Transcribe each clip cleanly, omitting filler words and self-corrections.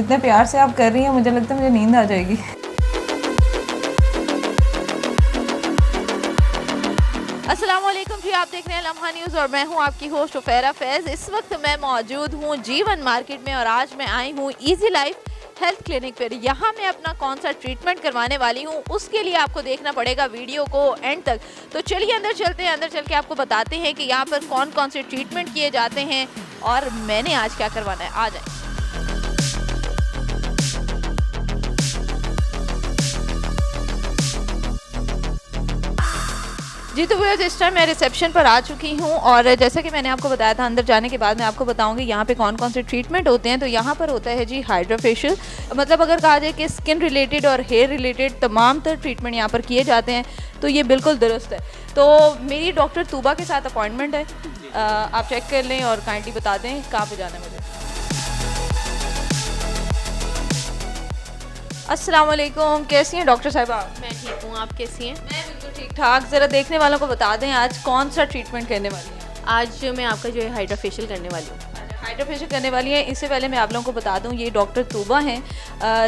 इतने प्यार से आप कर रही हैं, मुझे लगता है मुझे नींद आ जाएगी। अस्सलाम वालेकुम जी, आप देख रहे हैं लम्हा न्यूज़ और मैं हूं आपकी होस्ट उफेरा फैज़। इस वक्त मैं मौजूद हूं जीवन मार्केट में और आज मैं आई हूं इजी लाइफ हेल्थ क्लिनिक पर। यहाँ मैं अपना कौन सा ट्रीटमेंट करवाने वाली हूँ, उसके लिए आपको देखना पड़ेगा वीडियो को एंड तक। तो चलिए अंदर चलते हैं, अंदर चल के आपको बताते हैं कि यहाँ पर कौन कौन से ट्रीटमेंट किए जाते हैं और मैंने आज क्या करवाना है। आ जाए। जी तो व्यूअर्स, इस टाइम मैं रिसेप्शन पर आ चुकी हूँ और जैसा कि मैंने आपको बताया था, अंदर जाने के बाद मैं आपको बताऊंगी यहाँ पे कौन कौन से ट्रीटमेंट होते हैं। तो यहाँ पर होता है जी हाइड्रा फेशियल, मतलब अगर कहा जाए कि स्किन रिलेटेड और हेयर रिलेटेड तमाम तर ट्रीटमेंट यहाँ पर किए जाते हैं, तो ये बिल्कुल दुरुस्त है। तो मेरी डॉक्टर तूबा के साथ अपॉइंटमेंट है, आप चेक कर लें और काइंडली बता दें कहाँ पर जाना है मुझे। अस्सलाम वालेकुम, कैसी हैं डॉक्टर साहिबा? मैं ठीक हूँ, आप कैसी हैं? मैं बिल्कुल ठीक ठाक। ज़रा देखने वालों को बता दें आज कौन सा ट्रीटमेंट करने वाली हैं? आज मैं आपका जो है हाइड्रा फेशियल करने वाली हूँ। हाइड्रा फेशियल करने वाली है। इससे पहले मैं आप लोगों को बता दूं, ये डॉक्टर तूबा हैं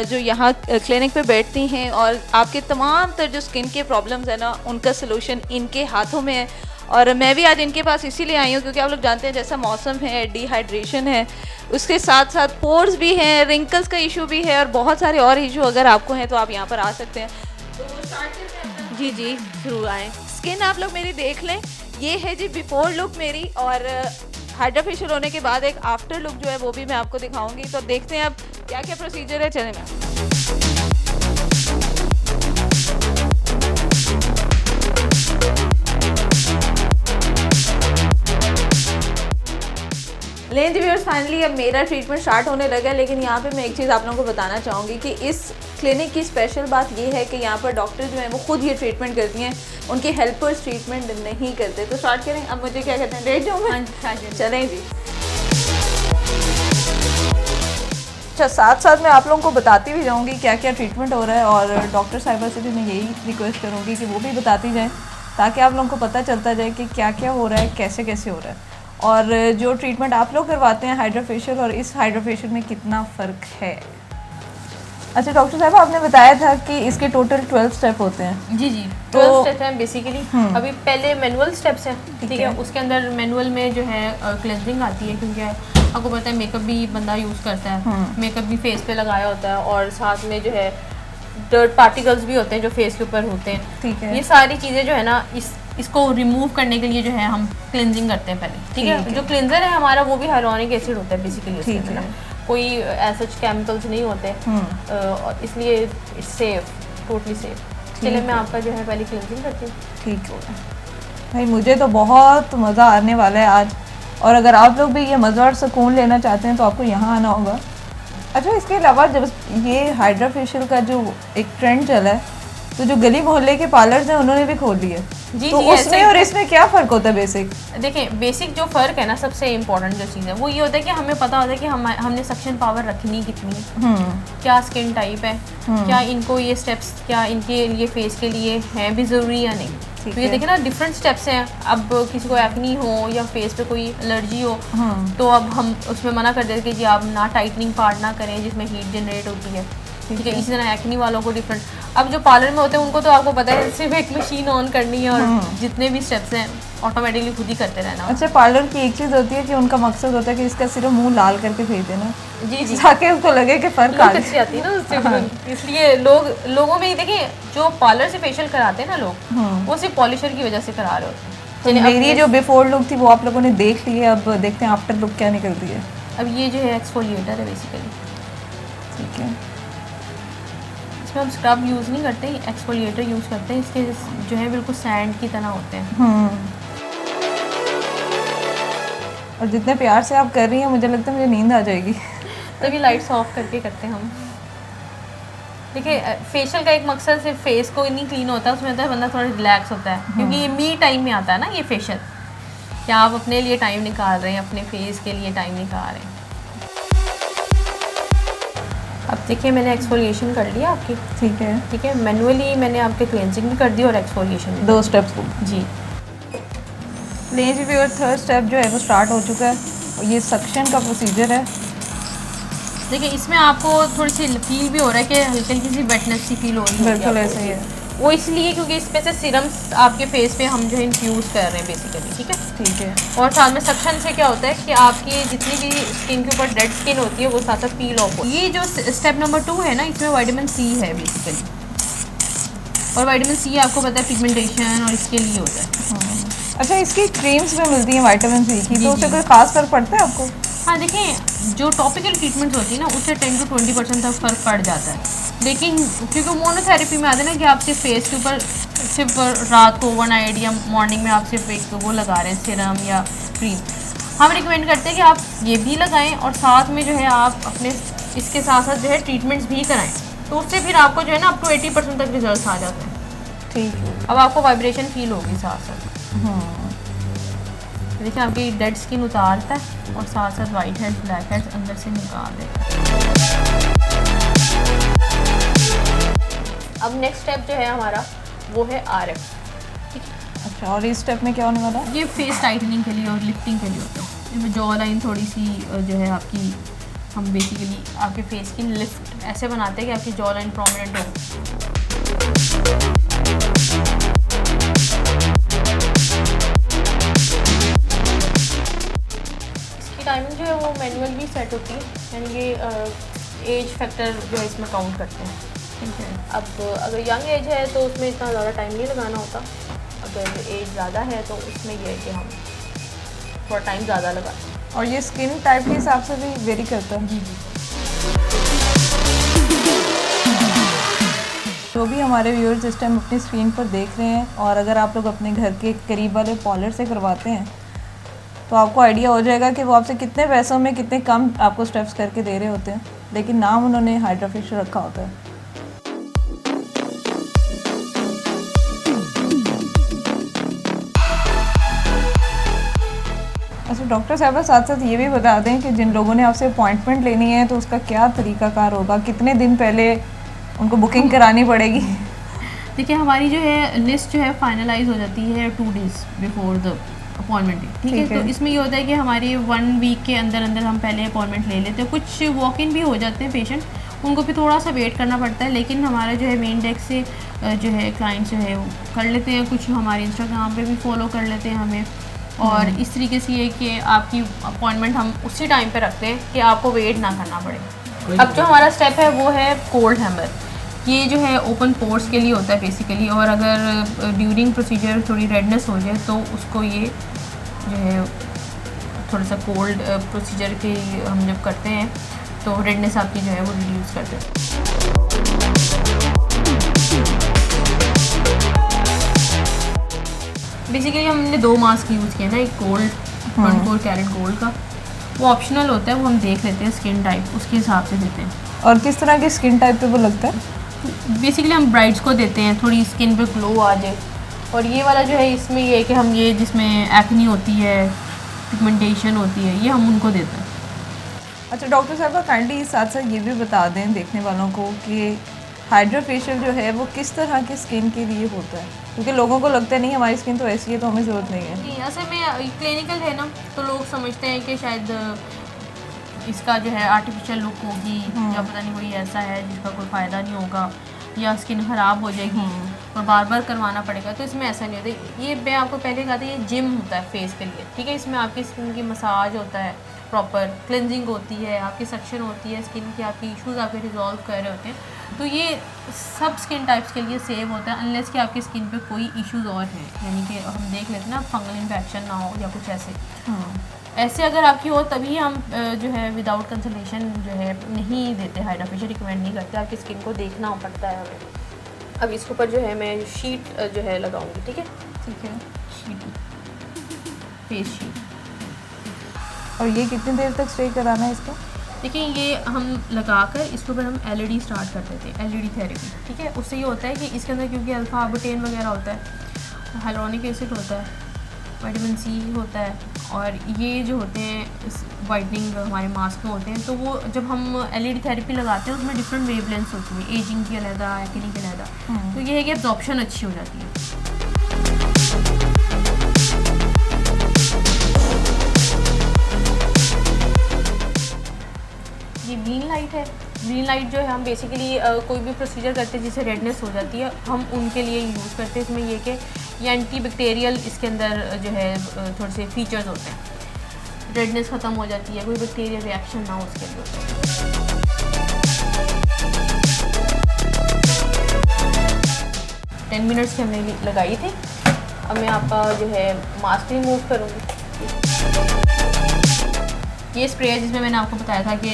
जो यहाँ क्लिनिक पे बैठती हैं और आपके तमाम तर जो स्किन के प्रॉब्लम्स है ना, उनका सलूशन इनके हाथों में है। और मैं भी आज इनके पास इसीलिए आई हूँ क्योंकि आप लोग जानते हैं जैसा मौसम है, डिहाइड्रेशन है, उसके साथ साथ पोर्स भी हैं, रिंकल्स का इशू भी है और बहुत सारे और इशू अगर आपको हैं तो आप यहाँ पर आ सकते हैं। तो स्टार्ट करते हैं। जी जी, जरूर आएँ। स्किन आप लोग मेरी देख लें, ये है जी बिफोर लुक मेरी, और हाइड्रा फेशियल होने के बाद एक आफ्टर लुक जो है वो भी मैं आपको दिखाऊंगी। तो देखते हैं अब क्या क्या प्रोसीजर है। चलें मैं लेंज व्यूअर्स, फाइनली अब मेरा ट्रीटमेंट स्टार्ट होने लगा है। लेकिन यहाँ पे मैं एक चीज़ आप लोगों को बताना चाहूँगी कि इस क्लिनिक की स्पेशल बात ये है कि यहाँ पर डॉक्टर जो है वो खुद ये ट्रीटमेंट करती हैं, उनके हेल्पर्स ट्रीटमेंट नहीं करते। तो स्टार्ट करें। अब मुझे क्या कहते हैं, रेट जाऊँ मैं? चलें जी। अच्छा, साथ साथ मैं आप लोगों को बताती भी जाऊँगी क्या क्या ट्रीटमेंट हो रहा है और डॉक्टर साहिबा से भी मैं यही रिक्वेस्ट करूँगी कि वो भी बताती जाएँ ताकि आप लोगों को पता चलता जाए कि क्या क्या हो रहा है, कैसे कैसे हो रहा है, और जो ट्रीटमेंट आप लोग करवाते हैं हाइड्रा फेशियल और इस हाइड्रा फेशियल में कितना फ़र्क है। अच्छा डॉक्टर साहब, आपने बताया था कि इसके टोटल 12 स्टेप होते हैं। जी जी, तो 12 स्टेप हैं बेसिकली। अभी पहले मैनुअल स्टेप्स हैं, ठीक है। उसके अंदर मैनुअल में जो है क्लेंजिंग आती है, क्योंकि आपको पता है मेकअप भी बंदा यूज़ करता है, मेकअप भी फेस पे लगाया होता है और साथ में जो है डर्ट पार्टिकल्स भी होते हैं जो फेस के ऊपर होते हैं, ठीक है। ये सारी चीज़ें जो है ना, इसको रिमूव करने के लिए जो है हम क्लिनजिंग करते हैं पहले, ठीक है। जो क्लिनजर है हमारा वो भी हाइलुरोनिक एसिड होता है बेसिकली, उसके अंदर कोई ऐसे केमिकल्स नहीं होते, और इसलिए इट्स सेफ, टोटली सेफ। चलिए मैं आपका जो है पहले क्लिनजिंग करती हूँ। ठीक हो भाई, मुझे तो बहुत मज़ा आने वाला है आज, और अगर आप लोग भी ये मज़ा और सुकून लेना चाहते हैं तो आपको यहाँ आना होगा। अच्छा, इसके अलावा जब ये हाइड्रा फेशियल का जो एक ट्रेंड चला है, तो जो गली मोहल्ले के पार्लर्स हैं उन्होंने भी खोल लिए। जी तो जी, उसमें और इसमें क्या फ़र्क होता है? बेसिक देखें, बेसिक जो फ़र्क है ना, सबसे इम्पोर्टेंट जो चीज़ है वो ये होता है कि हमें पता होता है कि हमने सक्शन पावर रखनी कितनी है, क्या स्किन टाइप है, क्या इनको ये स्टेप्स क्या इनके लिए फेस के लिए हैं भी ज़रूरी या नहीं। तो ये देखिए ना, डिफरेंट स्टेप्स हैं। अब किसी को एक्नी हो या फेस पे कोई एलर्जी हो, तो अब हम उसमें मना कर देते हैं कि जी आप ना टाइटनिंग पार्ट ना करें जिसमें हीट जनरेट होती है, ठीक है। इसी तरह एक्नी वालों को डिफरेंट। अब जो पार्लर में होते हैं उनको तो आपको पता है सिर्फ एक मशीन ऑन करनी है और जितने भी स्टेप्स हैं ऑटोमेटिकली खुद ही करते रहना। अच्छा, पार्लर की एक चीज़ होती है कि उनका मकसद होता है कि इसका सिर्फ मुंह लाल करके भेज देना, जी जी, ताकि उसको लगे कि फ़र्क अच्छी आती है ना उससे। इसलिए लोगों में देखिए, जो पार्लर से फेशियल कराते हैं ना लोग, वो सिर्फ पॉलिशर की वजह से करा रहे होते हैं। तो मेरी जो बिफोर लुक थी वो आप लोगों ने देख ली है, अब देखते हैं आफ्टर लुक क्या निकलती है। अब ये जो है एक्सफोलिएटर है बेसिकली, ठीक है। इसमें हम स्क्रब यूज़ नहीं करते, एक्सफोलिएटर यूज़ करते हैं। इसके जो है बिल्कुल सैंड की तरह होते हैं। और जितने प्यार से आप कर रही हैं, मुझे लगता है मुझे नींद आ जाएगी। तभी लाइट्स ऑफ करके करते हैं हम। देखिए, फेशियल का एक मकसद सिर्फ फेस को नहीं क्लीन होता है, उसमें होता है बंदा थोड़ा रिलैक्स होता है, क्योंकि ये मी टाइम में आता है ना ये फेशियल, क्या आप अपने लिए टाइम निकाल रहे हैं, अपने फेस के लिए टाइम निकाल रहे हैं। अब देखिए, मैंने एक्सफोलिएशन कर लिया आपकी, ठीक है। ठीक है। मैनुअली मैंने आपके क्लेंजिंग भी कर दी और एक्सफोलिएशन भी। 2 स्टेप्स जी। लेंज व्यूअर, 3rd स्टेप जो है वो स्टार्ट हो चुका है और ये सक्शन का प्रोसीजर है। देखिए इसमें आपको थोड़ी सी फील भी हो रहा है कि हल्की हल्की सी वेटनेस सी फील हो रही है बिल्कुल ऐसा ही है। वो इसलिए क्योंकि इसमें से सिरम्स आपके फेस पे हम जो है इन्फ्यूज़ कर रहे हैं बेसिकली, ठीक है। ठीक है। और साथ में सक्शन से क्या होता है कि आपकी जितनी भी स्किन के ऊपर डेड स्किन होती है वो साथ साथ पील ऑफ हो। ये जो स्टेप नंबर 2 है ना, इसमें विटामिन सी है बेसिकली, और विटामिन सी आपको पता है पिगमेंटेशन और इसके लिए होता है। अच्छा, इसकी क्रीम्स में मिलती हैं विटामिन सी की, जी, तो उससे जी। कोई खास फर्क पड़ता है आपको? हाँ देखिए, जो टॉपिकल ट्रीटमेंट होती है ना उससे 10 to 20% तक फ़र्क पड़ जाता है, लेकिन क्योंकि मोनोथेरेपी में आता है ना कि आप सिर्फ फेस के ऊपर सिर्फ रात को ओवरनाइट या मॉर्निंग में आप सिर्फ एक वो लगा रहे हैं सिरम या क्रीम, हम रिकमेंड करते हैं कि आप ये भी लगाएं और साथ में जो है आप अपने इसके साथ साथ जो है ट्रीटमेंट्स भी कराएं, तो उससे फिर आपको जो है ना अप टू 80% तक रिजल्ट आ जाते हैं। ठीक है। अब आपको वाइब्रेशन फील होगी साथ साथ। देखिए आपकी डेड स्किन उतारता है और साथ साथ वाइट हेड्स ब्लैक हेड्स अंदर से निकाल देता है। अब नेक्स्ट स्टेप जो है हमारा वो है RF। अच्छा, और इस स्टेप में क्या होने वाला है? ये फेस टाइटनिंग के लिए और लिफ्टिंग के लिए होता है। इसमें जॉ लाइन थोड़ी सी जो है आपकी, हम बेसिकली आपके फेस की लिफ्ट ऐसे बनाते हैं कि आपकी जॉ लाइन प्रोमिनेंट हो। टाइमिंग जो है वो मैनुअल भी सेट होती है, यानी ये एज फैक्टर जो है इसमें काउंट करते हैं, ठीक है। अब अगर यंग एज है तो उसमें इतना ज़्यादा टाइम नहीं लगाना होता, अगर एज ज़्यादा है तो उसमें ये है कि हम थोड़ा टाइम ज़्यादा लगाते हैं। और ये स्किन टाइप के हिसाब से भी वेरी करता है? जी जी। जो भी हमारे व्यूअर्स इस टाइम अपनी स्क्रीन पर देख रहे हैं, और अगर आप लोग अपने घर के करीब वाले पार्लर से करवाते हैं तो आपको आइडिया हो जाएगा कि वो आपसे कितने पैसों में कितने कम आपको स्टेप्स करके दे रहे होते हैं, लेकिन नाम उन्होंने हाइड्रा फेशियल रखा होता है। अच्छा डॉक्टर साहब, साथ साथ ये भी बता दें कि जिन लोगों ने आपसे अपॉइंटमेंट लेनी है तो उसका क्या तरीकाकार होगा, कितने दिन पहले उनको बुकिंग करानी पड़ेगी? देखिए हमारी जो है लिस्ट जो है फाइनलाइज हो जाती है 2 days बिफोर द अपॉइंटमेंट, ठीक है। तो इसमें ये होता है कि हमारी 1 वीक के अंदर अंदर हम पहले अपॉइंटमेंट ले लेते हैं। कुछ वॉक इन भी हो जाते हैं पेशेंट, उनको भी थोड़ा सा वेट करना पड़ता है, लेकिन हमारा जो है मेन डेस्क से जो है क्लाइंट जो है वो कर लेते हैं। कुछ हमारे इंस्टाग्राम पे भी फॉलो कर लेते हैं हमें, और इस तरीके से ये कि आपकी अपॉइंटमेंट हम उसी टाइम पे रखते हैं कि आपको वेट ना करना पड़े। अब जो हमारा स्टेप है वो है कोल्ड हैमर। ये जो है ओपन पोर्स के लिए होता है बेसिकली, और अगर ड्यूरिंग प्रोसीजर थोड़ी रेडनेस हो जाए तो उसको ये जो है थोड़ा सा कोल्ड प्रोसीजर के हम जब करते हैं तो रेडनेस आपकी जो है वो रिड्यूस करते हैं। बेसिकली हमने 2 मास्क यूज़ किए ना, एक गोल्ड 24 कैरेट गोल्ड का, वो ऑप्शनल होता है, वो हम देख लेते हैं स्किन टाइप उसके हिसाब से देते हैं। और किस तरह की स्किन टाइप पे वो लगता है? बेसिकली हम ब्राइड्स को देते हैं, थोड़ी स्किन पे ग्लो आ जाए। और ये वाला जो है इसमें ये है कि हम ये जिसमें एक्नी होती है, पिगमेंटेशन होती है, ये हम उनको देते हैं। अच्छा डॉक्टर साहब, काइंडली साथ साथ ये भी बता दें देखने वालों को कि हाइड्रा फेशियल जो है वो किस तरह की स्किन के लिए होता है, क्योंकि लोगों को लगता है नहीं हमारी स्किन तो ऐसी है तो हमें ज़रूरत नहीं है। नहीं, असल में क्लिनिकल है ना, तो लोग समझते हैं कि शायद इसका जो है आर्टिफिशियल लुक होगी, या पता नहीं कोई ऐसा है जिसका कोई फ़ायदा नहीं होगा, या स्किन ख़राब हो जाएगी और बार बार करवाना पड़ेगा। तो इसमें ऐसा नहीं होता। ये मैं आपको पहले कहा था, ये जिम होता है फेस के लिए, ठीक है। इसमें आपकी स्किन की मसाज होता है, प्रॉपर क्लेंजिंग होती है, आपकी सक्शन होती है, स्किन की आपकी इश्यूज आपके रिजॉल्व कर रहे होते हैं। तो ये सब स्किन टाइप्स के लिए सेम होता है, अनलेस कि आपकी स्किन पे कोई इश्यूज और हैं, यानी कि हम देख लेते हैं ना फंगल इन्फेक्शन ना हो या कुछ ऐसे। ऐसे अगर आपकी हो तभी हम जो है विदाउट कंसल्टेशन जो है नहीं देते, हाइड्रा फेशियल रिकमेंड नहीं करते, आपकी स्किन को देखना पड़ता है हमें। अब इसके ऊपर जो है मैं शीट जो है लगाऊंगी, ठीक है। ठीक है। Sheet, face sheet. और ये कितनी देर तक स्टे कराना है इसको? देखिए ये हम लगाकर इसके ऊपर हम LED स्टार्ट कर देते हैं, LED थेरेपी, ठीक है। उससे ये होता है कि इसके अंदर क्योंकि अल्फा आर्बुटेन वगैरह होता है, हाइलोनिक एसिड होता है, विटामिन सी होता है, और ये जो होते हैं वाइटनिंग हमारे मास्क में होते हैं, तो वो जब हम LED थेरेपी लगाते हैं उसमें डिफरेंट वेवलेंथ्स होती है, एजिंग की अलग, एक्ने की अलग। तो ये है कि एब्जॉर्प्शन अच्छी हो जाती है। ये ग्रीन लाइट है। ग्रीन लाइट जो है हम बेसिकली कोई भी प्रोसीजर करते हैं जिससे रेडनेस हो जाती है, हम उनके लिए यूज़ करते हैं। इसमें ये कि ये एंटी बैक्टीरियल इसके अंदर जो है थोड़े से फीचर्स होते हैं, रेडनेस ख़त्म हो जाती है, कोई बैक्टीरियल रिएक्शन ना हो उसके अंदर। 10 मिनट्स की हमने लगाई थी। अब मैं आपका जो है मास्क रिमूव करूँगी। ये स्प्रे है जिसमें मैंने आपको बताया था कि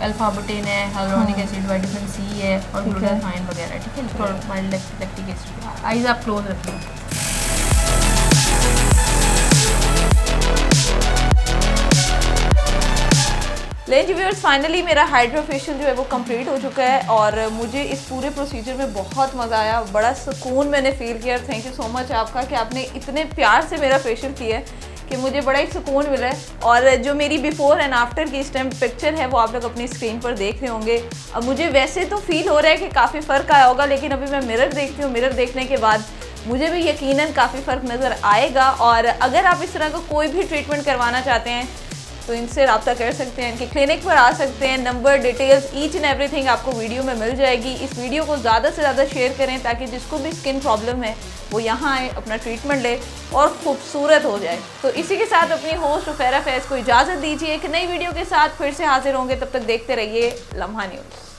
अल्फा बुटेन है, हाइलुरोनिक एसिड, विटामिन सी है और ग्लूटाथाइन वगैरह, ठीक है, और माइल्ड लैक्टिक एसिड। आइज़ आप क्लोज रखिए। लेंज व्यूअर्स, फाइनली मेरा हाइड्रा फेशियल जो है वो कंप्लीट हो चुका है और मुझे इस पूरे प्रोसीजर में बहुत मज़ा आया, बड़ा सुकून मैंने फील किया। थैंक यू सो मच आपका कि आपने इतने प्यार से मेरा फेशियल किया है कि मुझे बड़ा ही सुकून मिला है। और जो मेरी बिफ़ोर एंड आफ्टर की इस टाइम पिक्चर है वो आप लोग अपनी स्क्रीन पर देख रहे होंगे। अब मुझे वैसे तो फील हो रहा है कि काफ़ी फ़र्क आया होगा, लेकिन अभी मैं मिरर देखती हूँ, मिरर देखने के बाद मुझे भी यकीनन काफ़ी फ़र्क नज़र आएगा। और अगर आप इस तरह का कोई भी ट्रीटमेंट करवाना चाहते हैं तो इनसे रब्ता कर सकते हैं, इनके क्लिनिक पर आ सकते हैं। Number, details, each and everything आपको वीडियो में मिल जाएगी। इस वीडियो को ज़्यादा से ज़्यादा शेयर करें ताकि जिसको भी स्किन प्रॉब्लम है वो यहाँ आए, अपना ट्रीटमेंट ले और खूबसूरत हो जाए। तो इसी के साथ अपनी होस्ट रुफैरा फैज़ को इजाज़त दीजिए। एक नई वीडियो के साथ फिर से हाजिर होंगे, तब तक देखते रहिए लम्हा न्यूज़।